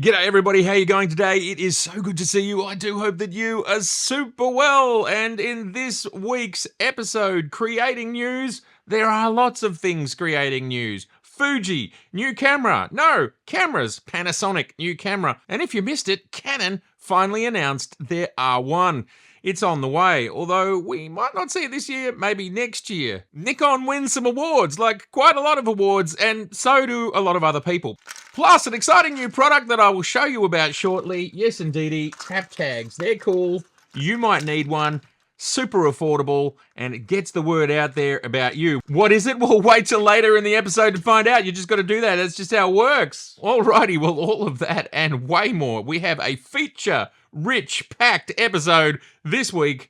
G'day everybody, how you going today? It is so good to see you. I do hope that you are super well. And in this week's episode, creating news, there are lots of things creating news. Fuji, new camera. No, cameras. Panasonic, new camera. And if you missed it, Canon finally announced their R1. It's on the way, although we might not see it this year, maybe next year. Nikon wins some awards, like quite a lot of awards, and so do a lot of other people. Plus, an exciting new product that I will show you about shortly. Yes, indeedy, TapTAGS. They're cool. You might need one. Super affordable, and it gets the word out there about you. What is it? We'll wait till later in the episode to find out. You just got to do that. That's just how it works. Alrighty, well, all of that and way more. We have a feature-rich, packed episode this week.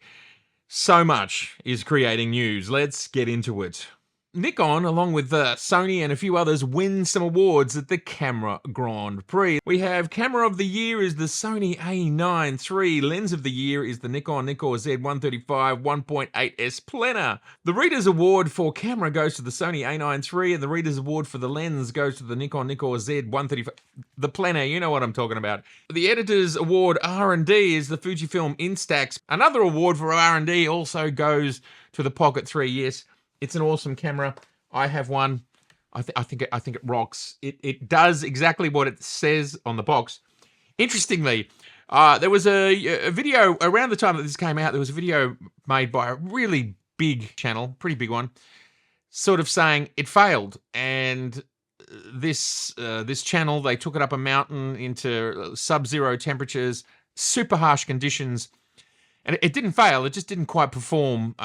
So much is creating news. Let's get into it. Nikon, along with Sony and a few others, win some awards at the Camera Grand Prix. We have Camera of the Year is the Sony A9 III. Lens of the Year is the Nikon NIKKOR Z135 1.8S Plena. The Reader's Award for Camera goes to the Sony A9 III, and the Reader's Award for the Lens goes to the Nikon NIKKOR Z135. The Plena, you know what I'm talking about. The Editor's Award R&D is the Fujifilm Instax. Another award for R&D also goes to the Pocket 3. Yes, it's an awesome camera. I have one. I think it rocks. It does exactly what it says on the box. Interestingly, there was a video around the time that this came out. There was a video made by a really big channel, pretty big one, sort of saying it failed. And this channel, they took it up a mountain into sub-zero temperatures, super harsh conditions. And it didn't fail, it just didn't quite perform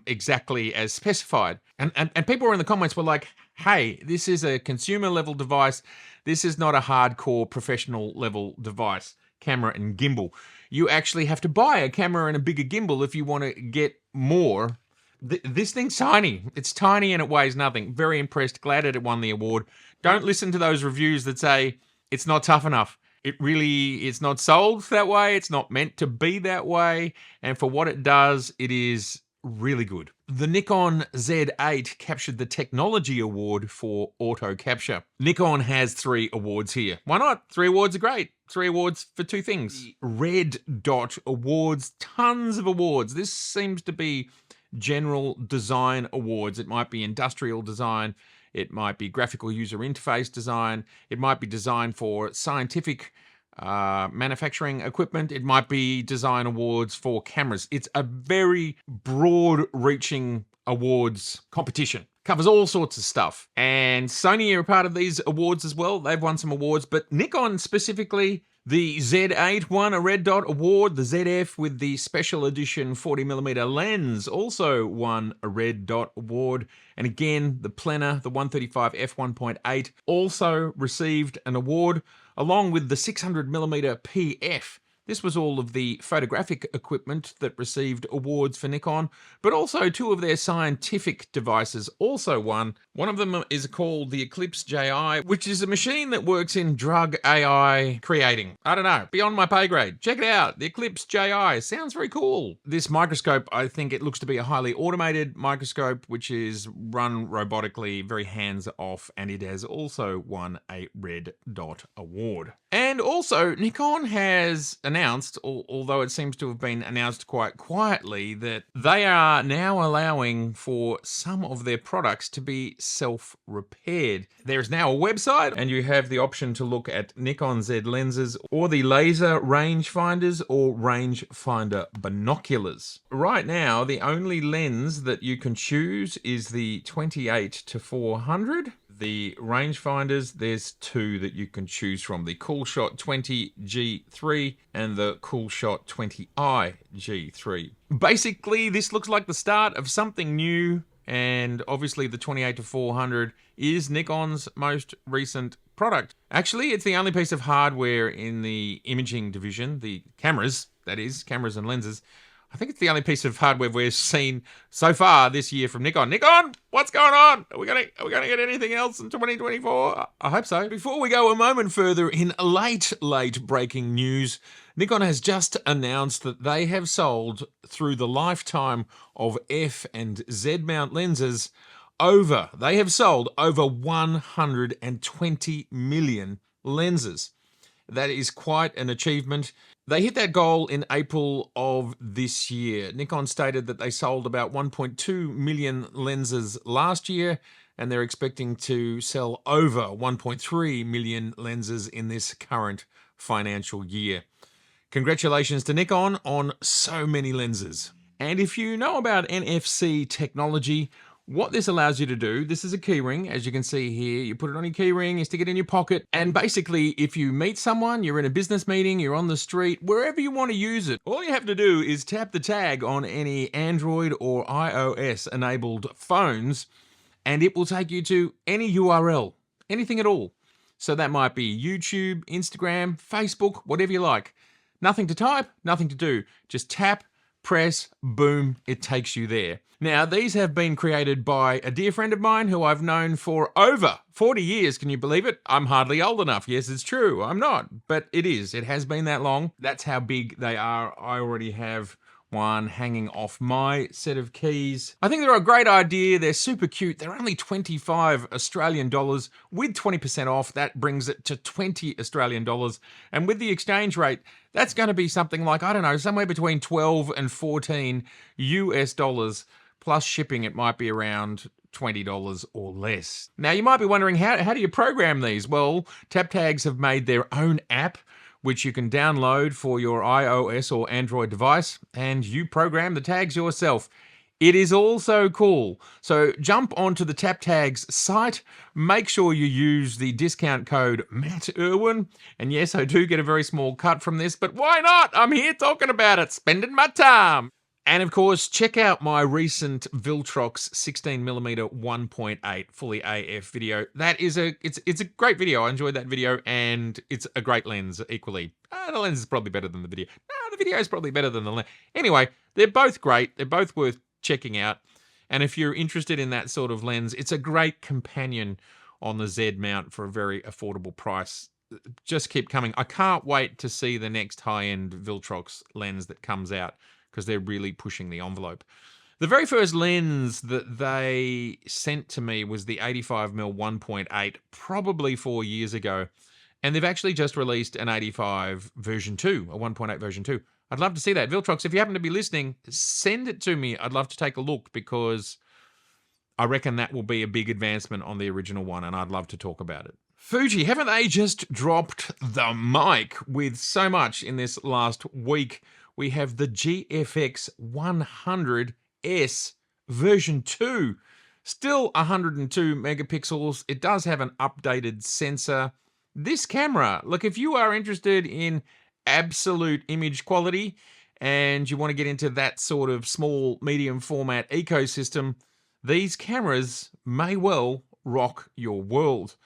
exactly as specified. And people were in the comments were like, hey, this is a consumer level device. This is not a hardcore professional level device, camera and gimbal. You actually have to buy a camera and a bigger gimbal if you want to get more. This thing's tiny. It's tiny and it weighs nothing. Very impressed, glad it won the award. Don't listen to those reviews that say it's not tough enough. It really is not sold that way. It's not meant to be that way. And for what it does, it is really good. The Nikon Z8 captured the Technology Award for Auto Capture. Nikon has 3 awards here. Why not? 3 awards are great. 3 awards for 2 things. Red Dot Awards, tons of awards. This seems to be general design awards. It might be industrial design. It might be graphical user interface design. It might be design for scientific manufacturing equipment. It might be design awards for cameras. It's a very broad-reaching awards competition. Covers all sorts of stuff. And Sony are a part of these awards as well. They've won some awards, but Nikon specifically, the Z8 won a Red Dot Award. The ZF with the special edition 40mm lens also won a Red Dot Award. And again, the Plena, the 135 f1.8, also received an award, along with the 600mm PF. This was all of the photographic equipment that received awards for Nikon, but also 2 of their scientific devices also won. One of them is called the Eclipse JI, which is a machine that works in drug AI creating. I don't know, beyond my pay grade. Check it out, the Eclipse JI. Sounds very cool. This microscope, I think it looks to be a highly automated microscope, which is run robotically, very hands-off, and it has also won a Red Dot Award. And also, Nikon has announced, although it seems to have been announced quite quietly, that they are now allowing for some of their products to be self-repaired. There is now a website, and you have the option to look at Nikon Z lenses or the laser rangefinders or rangefinder binoculars. Right now, the only lens that you can choose is the 28-400. The rangefinders, there's 2 that you can choose from, the Coolshot 20 G3 and the Coolshot 20i G3. Basically, this looks like the start of something new, and obviously the 28-400 is Nikon's most recent product. Actually, it's the only piece of hardware in the imaging division, the cameras, that is, cameras and lenses. I think it's the only piece of hardware we've seen so far this year from Nikon. Nikon, what's going on? Are we gonna get anything else in 2024? I hope so. Before we go a moment further, in late breaking news, Nikon has just announced that they have sold, through the lifetime of F and Z mount lenses, they have sold over 120 million lenses. That is quite an achievement. They hit that goal in April of this year. Nikon stated that they sold about 1.2 million lenses last year, and they're expecting to sell over 1.3 million lenses in this current financial year. Congratulations to Nikon on so many lenses. And if you know about NFC technology, what this allows you to do, this is a keyring, as you can see here. You put it on your keyring, you stick it in your pocket, and basically if you meet someone, you're in a business meeting, you're on the street, wherever you want to use it, all you have to do is tap the tag on any Android or iOS enabled phones, and it will take you to any URL, anything at all. So that might be YouTube, Instagram, Facebook, whatever you like. Nothing to type, nothing to do. Just tap, press, boom, it takes you there. Now, these have been created by a dear friend of mine who I've known for over 40 years. Can you believe it? I'm hardly old enough. Yes, it's true. I'm not, but it is. It has been that long. That's how big they are. I already have one hanging off my set of keys. I think they're a great idea. They're super cute. They're only 25 Australian dollars with 20% off. That brings it to 20 Australian dollars. And with the exchange rate, that's going to be something like, I don't know, somewhere between 12 and 14 US dollars. Plus shipping, it might be around $20 or less. Now, you might be wondering, how do you program these? Well, TapTAGS have made their own app, which you can download for your iOS or Android device, and you program the tags yourself. It is also cool. So jump onto the TapTAGS site, make sure you use the discount code MATTIRWIN, and yes, I do get a very small cut from this, but why not? I'm here talking about it, spending my time. And of course, check out my recent Viltrox 16mm 1.8 fully AF video. That is it's a great video. I enjoyed that video, and it's a great lens equally. The lens is probably better than the video. No, the video is probably better than the lens. Anyway, they're both great. They're both worth checking out. And if you're interested in that sort of lens, it's a great companion on the Z mount for a very affordable price. Just keep coming. I can't wait to see the next high-end Viltrox lens that comes out, because they're really pushing the envelope. The very first lens that they sent to me was the 85mm 1.8, probably 4 years ago. And they've actually just released an 85 version 2, a 1.8 version 2. I'd love to see that. Viltrox, if you happen to be listening, send it to me. I'd love to take a look, because I reckon that will be a big advancement on the original one, and I'd love to talk about it. Fuji, haven't they just dropped the mic with so much in this last week? We have the GFX 100S version 2. Still 102 megapixels. It does have an updated sensor. This camera, look, if you are interested in absolute image quality and you want to get into that sort of small, medium format ecosystem, these cameras may well rock your world.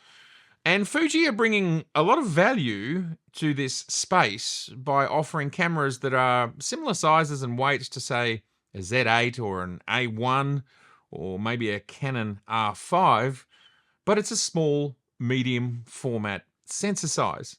And Fuji are bringing a lot of value to this space by offering cameras that are similar sizes and weights to, say, a Z8 or an A1 or maybe a Canon R5, but it's a small, medium format sensor size.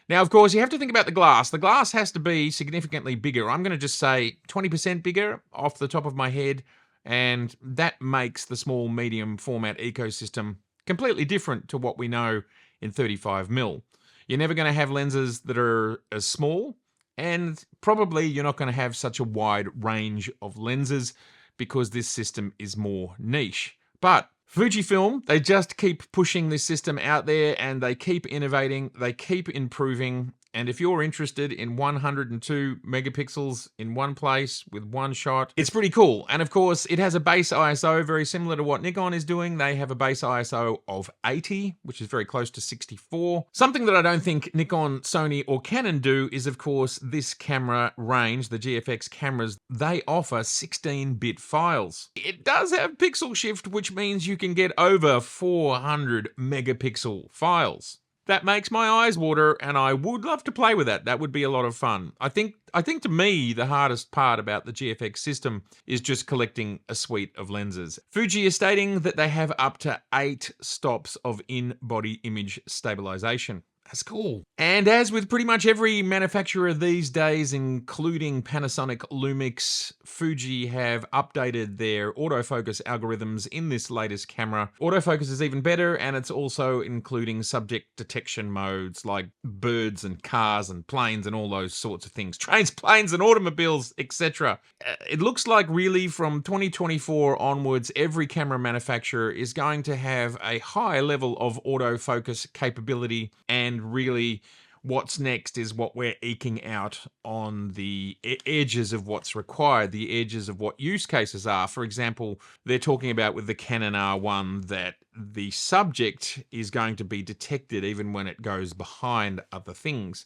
Now, of course, you have to think about the glass. The glass has to be significantly bigger. I'm going to just say 20% bigger off the top of my head, and that makes the small, medium format ecosystem completely different to what we know in 35mm. You're never going to have lenses that are as small, and probably you're not going to have such a wide range of lenses because this system is more niche. But Fujifilm, they just keep pushing this system out there, and they keep innovating, they keep improving. And if you're interested in 102 megapixels in one place with one shot, it's pretty cool. And of course, it has a base ISO very similar to what Nikon is doing. They have a base ISO of 80, which is very close to 64. Something that I don't think Nikon, Sony, or Canon do is, of course, this camera range, the GFX cameras, they offer 16-bit files. It does have pixel shift, which means you can get over 400 megapixel files. That makes my eyes water, and I would love to play with that. That would be a lot of fun. I think to me, the hardest part about the GFX system is just collecting a suite of lenses. Fuji is stating that they have up to 8 stops of in-body image stabilization. That's cool. And as with pretty much every manufacturer these days, including Panasonic, LUMIX, Fuji have updated their autofocus algorithms in this latest camera. Autofocus is even better, and it's also including subject detection modes like birds and cars and planes and all those sorts of things. Trains, planes and automobiles, etc. It looks like really from 2024 onwards, every camera manufacturer is going to have a high level of autofocus capability, and really what's next is what we're eking out on the edges of what's required, the edges of what use cases are. For example, they're talking about with the Canon R1 that the subject is going to be detected even when it goes behind other things.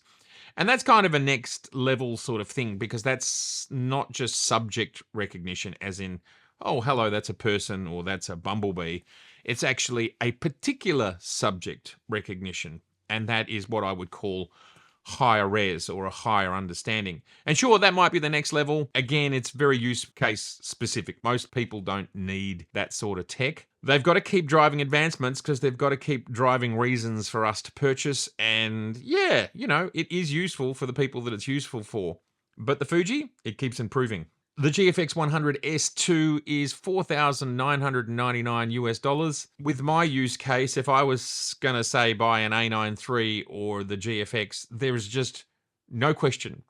And that's kind of a next level sort of thing, because that's not just subject recognition as in, oh, hello, that's a person or that's a bumblebee. It's actually a particular subject recognition. And that is what I would call higher res or a higher understanding. And sure, that might be the next level. Again, it's very use case specific. Most people don't need that sort of tech. They've got to keep driving advancements because they've got to keep driving reasons for us to purchase. And yeah, you know, it is useful for the people that it's useful for. But the Fuji, it keeps improving. The GFX 100 S2 is $4,999 US. With my use case, if I was going to say buy an A9 III or the GFX, there is just no question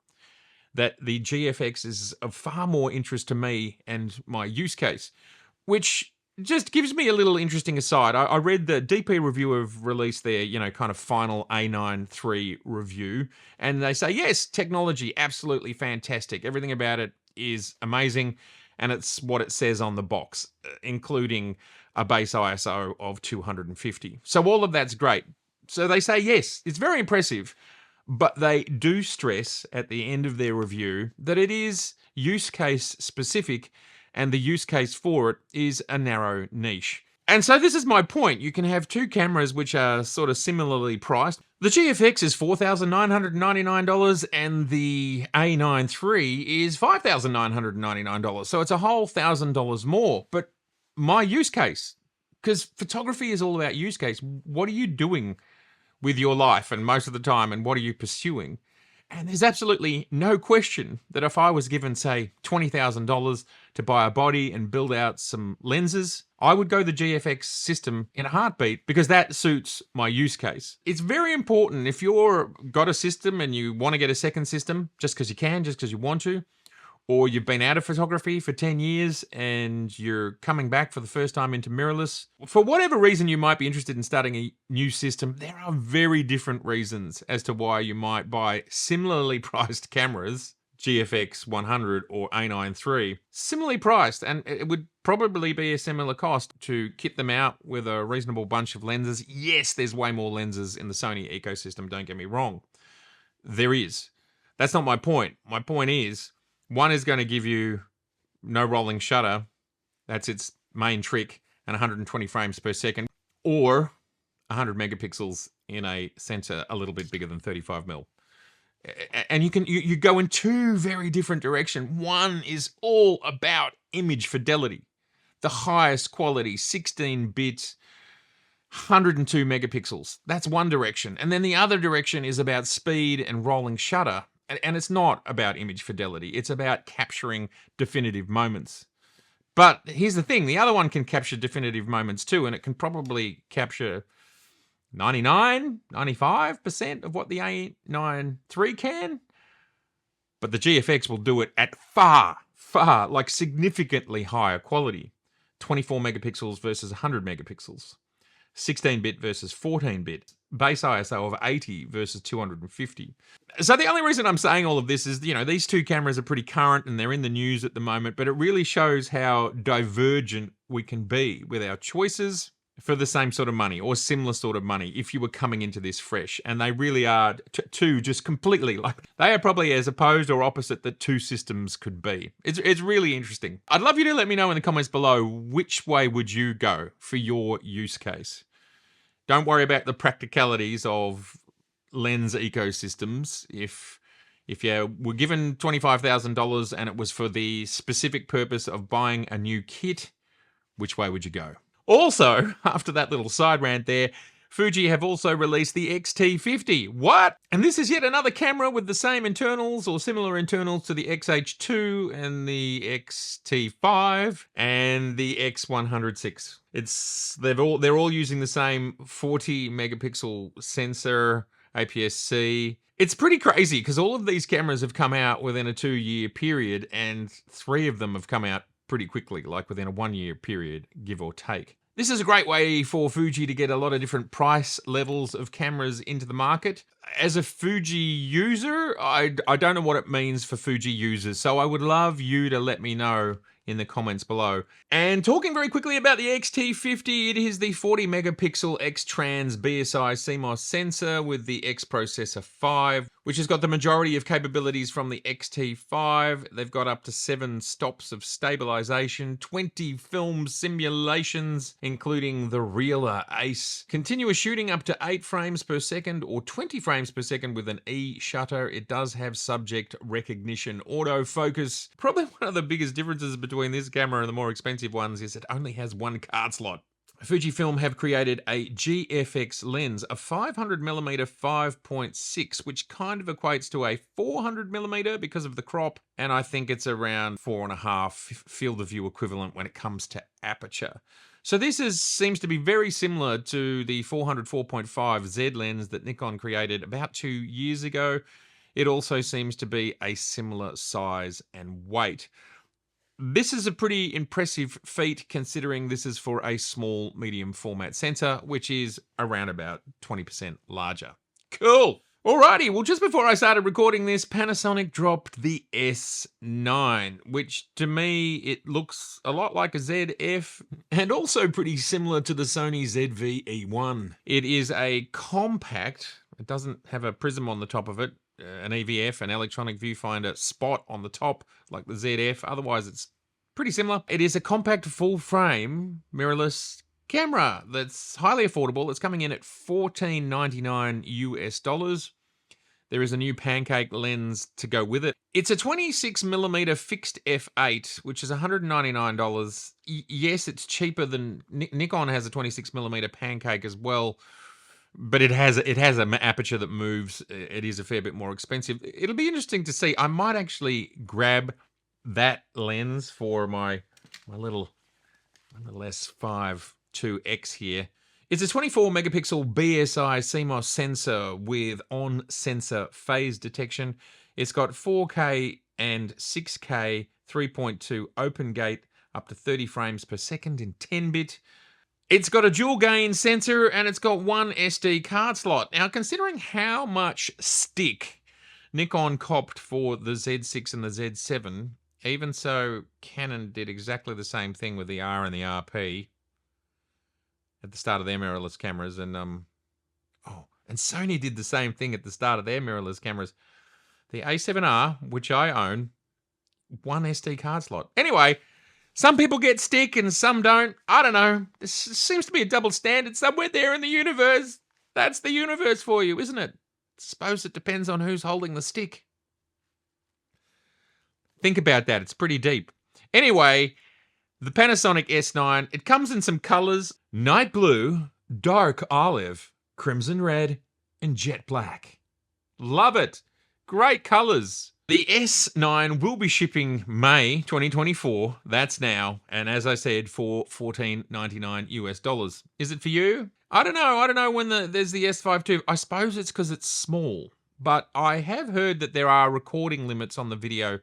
that the GFX is of far more interest to me and my use case, which just gives me a little interesting aside. I read the DP review have released their, you know, kind of final A9 III review, and they say, yes, technology, absolutely fantastic. Everything about it is amazing, and it's what it says on the box, including a base ISO of 250. So all of that's great. So they say, yes, it's very impressive, but they do stress at the end of their review that it is use case specific, and the use case for it is a narrow niche. And so this is my point. You can have two cameras which are sort of similarly priced. The GFX is $4,999 and the A9 III is $5,999. So it's a whole $1,000 more. But my use case, because photography is all about use case. What are you doing with your life and most of the time, and what are you pursuing? And there's absolutely no question that if I was given, say, $20,000 to buy a body and build out some lenses, I would go the GFX system in a heartbeat because that suits my use case. It's very important if you're got a system and you want to get a second system just because you can, just because you want to, or you've been out of photography for 10 years and you're coming back for the first time into mirrorless. For whatever reason you might be interested in starting a new system, there are very different reasons as to why you might buy similarly priced cameras, GFX 100 or A9 III, similarly priced, and it would probably be a similar cost to kit them out with a reasonable bunch of lenses. Yes, there's way more lenses in the Sony ecosystem, don't get me wrong. There is. That's not my point. My point is, one is going to give you no rolling shutter. That's its main trick, and 120 frames per second, or 100 megapixels in a sensor a little bit bigger than 35mm. And you go in two very different directions. One is all about image fidelity, the highest quality, 16-bit, 102 megapixels. That's one direction. And then the other direction is about speed and rolling shutter. And it's not about image fidelity. It's about capturing definitive moments. But here's the thing. The other one can capture definitive moments too, and it can probably capture 99, 95% of what the A9 III can. But the GFX will do it at far, like significantly higher quality. 24 megapixels versus 100 megapixels. 16-bit versus 14-bit. Base ISO of 80 versus 250. So the only reason I'm saying all of this is, you know, these two cameras are pretty current and they're in the news at the moment, but it really shows how divergent we can be with our choices for the same sort of money or similar sort of money if you were coming into this fresh. And they really are two just completely, like, they are probably as opposed or opposite that two systems could be. It's really interesting. I'd love you to let me know in the comments below, which way would you go for your use case? Don't worry about the practicalities of lens ecosystems. If you were given $25,000 and it was for the specific purpose of buying a new kit, which way would you go? Also, after that little side rant there, Fuji have also released the X-T50. What? And this is yet another camera with the same internals or similar internals to the XH2 and the X-T5 and the X106. They're all using the same 40 megapixel sensor, APS-C. It's pretty crazy because all of these cameras have come out within a 2-year period, and 3 of them have come out pretty quickly, like within a 1-year period, give or take. This is a great way for Fuji to get a lot of different price levels of cameras into the market. As a Fuji user, I don't know what it means for Fuji users, so I would love you to let me know in the comments below. And talking very quickly about the X-T50, it is the 40 megapixel X-Trans BSI CMOS sensor with the X Processor 5, which has got the majority of capabilities from the X-T5. They've got up to 7 stops of stabilization, 20 film simulations, including the Realer Ace, continuous shooting up to 8 frames per second or 20 frames per second with an E shutter. It does have subject recognition autofocus. Probably one of the biggest differences between this camera and the more expensive ones is it only has 1 card slot. Fujifilm have created a GFX lens, a 500mm 5.6, which kind of equates to a 400mm because of the crop, and I think it's around 4.5 field of view equivalent when it comes to aperture. So this seems to be very similar to the 400 4.5 Z lens that Nikon created about 2 years ago. It also seems to be a similar size and weight. This is a pretty impressive feat considering this is for a small medium format sensor, which is around about 20% larger. Cool. Alrighty, well, just before I started recording this, Panasonic dropped the S9, which to me, it looks a lot like a ZF and also pretty similar to the Sony ZV-E1. It is a compact, it doesn't have a prism on the top of it, an EVF, an electronic viewfinder spot on the top like the ZF. Otherwise, it's pretty similar. It is a compact full frame mirrorless camera that's highly affordable. It's coming in at $14.99 US. There is a new pancake lens to go with it. It's a 26mm fixed f8, which is $199. Yes, it's cheaper than Nikon has a 26mm pancake as well. But it has an aperture that moves. It is a fair bit more expensive. It'll be interesting to see. I might actually grab that lens for my little S5 2X here. It's a 24 megapixel BSI CMOS sensor with on-sensor phase detection. It's got 4K and 6K 3.2 open gate up to 30 frames per second in 10-bit. It's got a dual gain sensor and it's got 1 SD card slot. Now, considering how much stick Nikon copped for the Z6 and the Z7, even so, Canon did exactly the same thing with the R and the RP at the start of their mirrorless cameras, and and Sony did the same thing at the start of their mirrorless cameras. The A7R, which I own, 1 SD card slot. Anyway, some people get stick and some don't. I don't know. There seems to be a double standard somewhere there in the universe. That's the universe for you, isn't it? Suppose it depends on who's holding the stick. Think about that. It's pretty deep. Anyway, the Panasonic S9, it comes in some colors: night blue, dark olive, crimson red, and jet black. Love it. Great colors. The S9 will be shipping May 2024. That's now. And as I said, for $14.99 US. Is it for you? I don't know. I don't know when there's the S5 too. I suppose it's because it's small. But I have heard that there are recording limits on the video.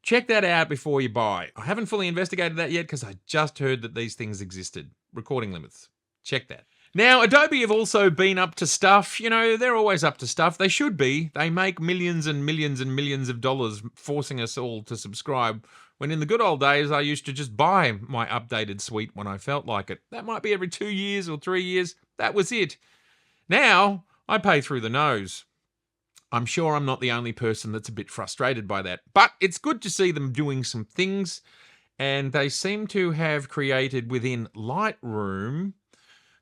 Check that out before you buy. I haven't fully investigated that yet because I just heard that these things existed. Recording limits. Check that. Now, Adobe have also been up to stuff. You know, they're always up to stuff. They should be. They make millions and millions and millions of dollars forcing us all to subscribe, when in the good old days, I used to just buy my updated suite when I felt like it. That might be every 2 years or 3 years. That was it. Now, I pay through the nose. I'm sure I'm not the only person that's a bit frustrated by that. But it's good to see them doing some things. And they seem to have created within Lightroom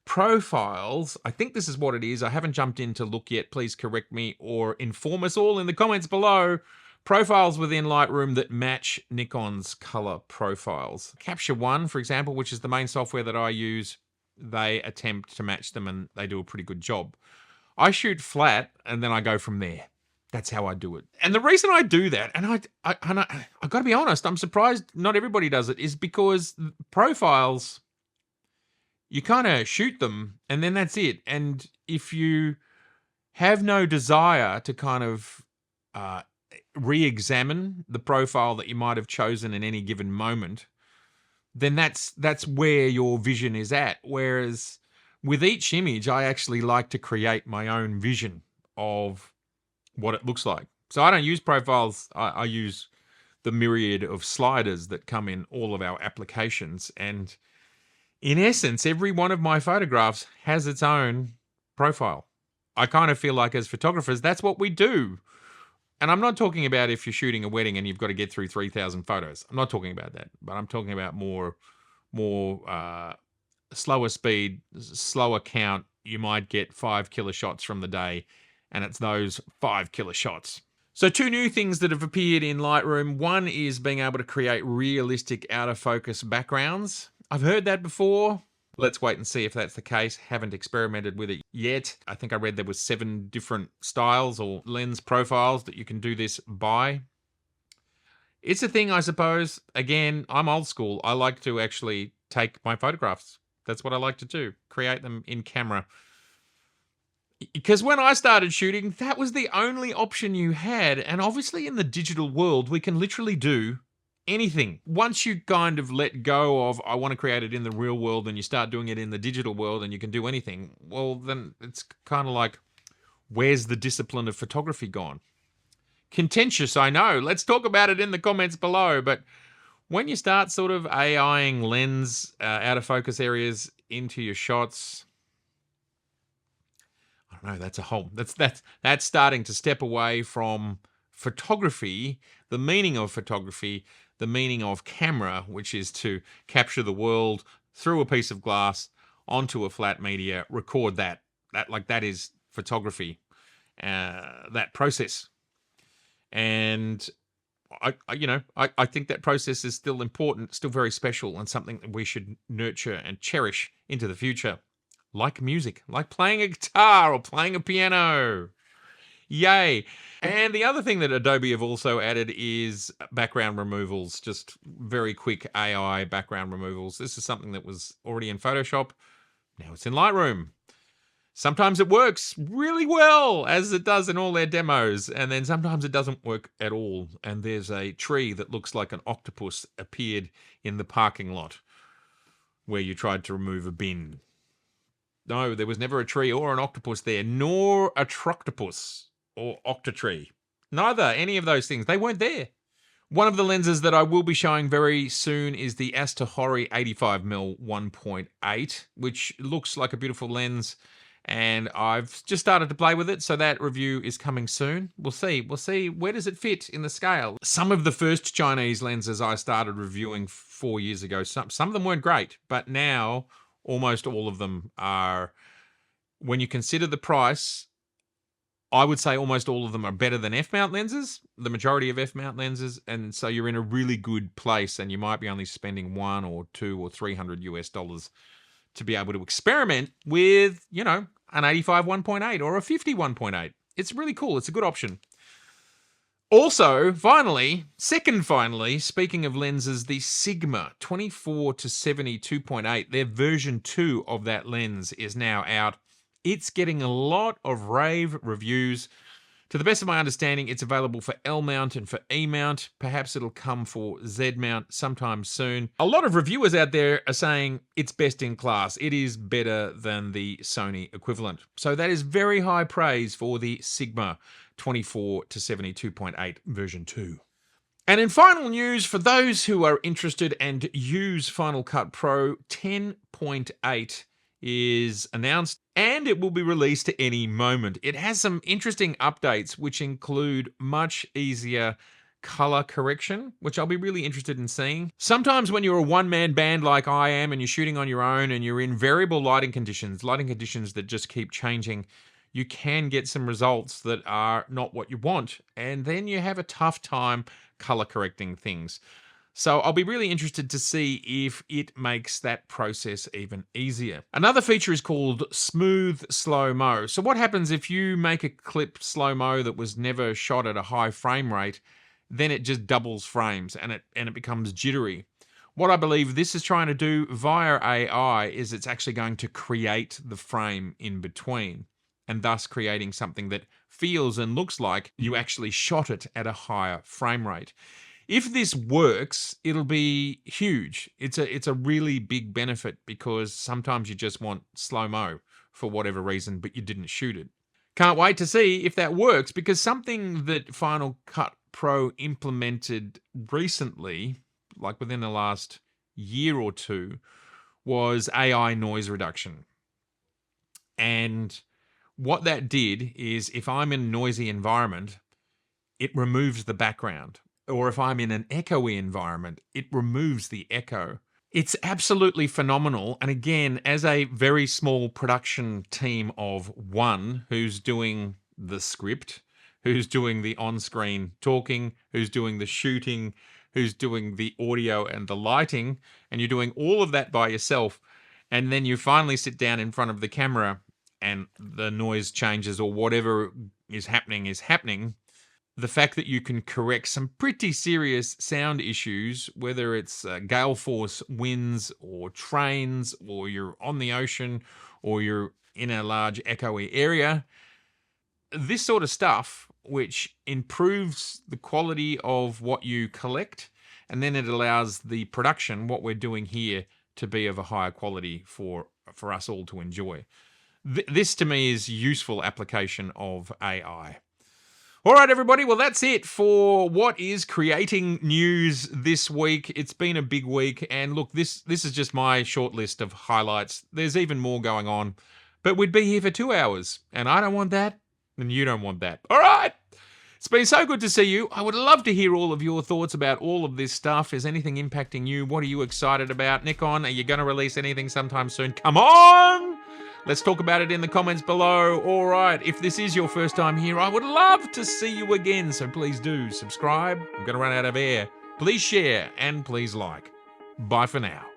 profiles. I think this is what it is. I haven't jumped in to look yet. Please correct me or inform us all in the comments below. Profiles within Lightroom that match Nikon's color profiles. Capture One, for example, which is the main software that I use, they attempt to match them and they do a pretty good job. I shoot flat and then I go from there. That's how I do it. And the reason I do that, and I got to be honest, I'm surprised not everybody does it, is because profiles, you kind of shoot them and then that's it. And if you have no desire to kind of re-examine the profile that you might have chosen in any given moment, then that's where your vision is at. Whereas with each image, I actually like to create my own vision of what it looks like. So I don't use profiles. I use the myriad of sliders that come in all of our applications. And in essence, every one of my photographs has its own profile. I kind of feel like as photographers, that's what we do. And I'm not talking about if you're shooting a wedding and you've got to get through 3,000 photos. I'm not talking about that, but I'm talking about more slower speed, slower count. You might get 5 killer shots from the day, and it's those 5 killer shots. So 2 new things that have appeared in Lightroom. One is being able to create realistic out of focus backgrounds. I've heard that before. Let's wait and see if that's the case. Haven't experimented with it yet. I think I read there was 7 different styles or lens profiles that you can do this by. It's a thing, I suppose. Again, I'm old school. I like to actually take my photographs. That's what I like to do. Create them in camera. Because when I started shooting, that was the only option you had. And obviously in the digital world, we can literally do anything. Once you kind of let go of, I want to create it in the real world, and you start doing it in the digital world and you can do anything, well, then it's kind of like, where's the discipline of photography gone? Contentious, I know. Let's talk about it in the comments below. But when you start sort of AIing lens out of focus areas into your shots, I don't know, that's a whole, that's starting to step away from photography, the meaning of photography, the meaning of camera, which is to capture the world through a piece of glass onto a flat media, record that. That is photography, that process. And I think that process is still important, still very special, and something that we should nurture and cherish into the future. Like music, like playing a guitar or playing a piano. Yay. And the other thing that Adobe have also added is background removals, just very quick AI background removals. This is something that was already in Photoshop. Now it's in Lightroom. Sometimes it works really well, as it does in all their demos, and then sometimes it doesn't work at all. And there's a tree that looks like an octopus appeared in the parking lot where you tried to remove a bin. No, there was never a tree or an octopus there, nor a troctopus or octotree. Neither, any of those things. They weren't there. One of the lenses that I will be showing very soon is the Astrhori 85mm 1.8, which looks like a beautiful lens, and I've just started to play with it, so that review is coming soon. We'll see. We'll see where does it fit in the scale. Some of the first Chinese lenses I started reviewing 4 years ago, some of them weren't great, but now almost all of them are, when you consider the price, I would say almost all of them are better than f-mount lenses, the majority of f-mount lenses, and so you're in a really good place, and you might be only spending $100 or $200 or $300 to be able to experiment with, an 85 1.8 or a 50 1.8. It's really cool. It's a good option. Also, finally, speaking of lenses, the Sigma 24 to 70 2.8, their version 2 of that lens is now out. It's getting a lot of rave reviews. To the best of my understanding, it's available for L mount and for E mount. Perhaps it'll come for Z mount sometime soon. A lot of reviewers out there are saying it's best in class. It is better than the Sony equivalent. So that is very high praise for the Sigma 24 to 70 2.8 version 2. And in final news, for those who are interested and use Final Cut Pro, 10.8 is announced, and it will be released at any moment. It has some interesting updates, which include much easier color correction, which I'll be really interested in seeing. Sometimes when you're a one-man band like I am and you're shooting on your own and you're in variable lighting conditions that just keep changing, you can get some results that are not what you want, and then you have a tough time color correcting things. So I'll be really interested to see if it makes that process even easier. Another feature is called smooth slow-mo. So what happens if you make a clip slow-mo that was never shot at a high frame rate, then it just doubles frames and it becomes jittery. What I believe this is trying to do via AI is it's actually going to create the frame in between, and thus creating something that feels and looks like you actually shot it at a higher frame rate. If this works, it'll be huge. It's a really big benefit because sometimes you just want slow-mo for whatever reason, but you didn't shoot it. Can't wait to see if that works, because something that Final Cut Pro implemented recently, like within the last year or two, was AI noise reduction. And what that did is, if I'm in a noisy environment, it removes the background. Or if I'm in an echoey environment, it removes the echo. It's absolutely phenomenal. And again, as a very small production team of one who's doing the script, who's doing the on-screen talking, who's doing the shooting, who's doing the audio and the lighting, and you're doing all of that by yourself, and then you finally sit down in front of the camera and the noise changes or whatever is happening, the fact that you can correct some pretty serious sound issues, whether it's gale force winds or trains, or you're on the ocean, or you're in a large echoey area, this sort of stuff, which improves the quality of what you collect, and then it allows the production, what we're doing here, to be of a higher quality for us all to enjoy. This to me is useful application of AI. All right, everybody. Well, that's it for what is creating news this week. It's been a big week. And look, this is just my short list of highlights. There's even more going on. But we'd be here for 2 hours. And I don't want that. And you don't want that. All right. It's been so good to see you. I would love to hear all of your thoughts about all of this stuff. Is anything impacting you? What are you excited about? Nikon, are you going to release anything sometime soon? Come on! Let's talk about it in the comments below. All right, if this is your first time here, I would love to see you again. So please do subscribe. I'm going to run out of air. Please share and please like. Bye for now.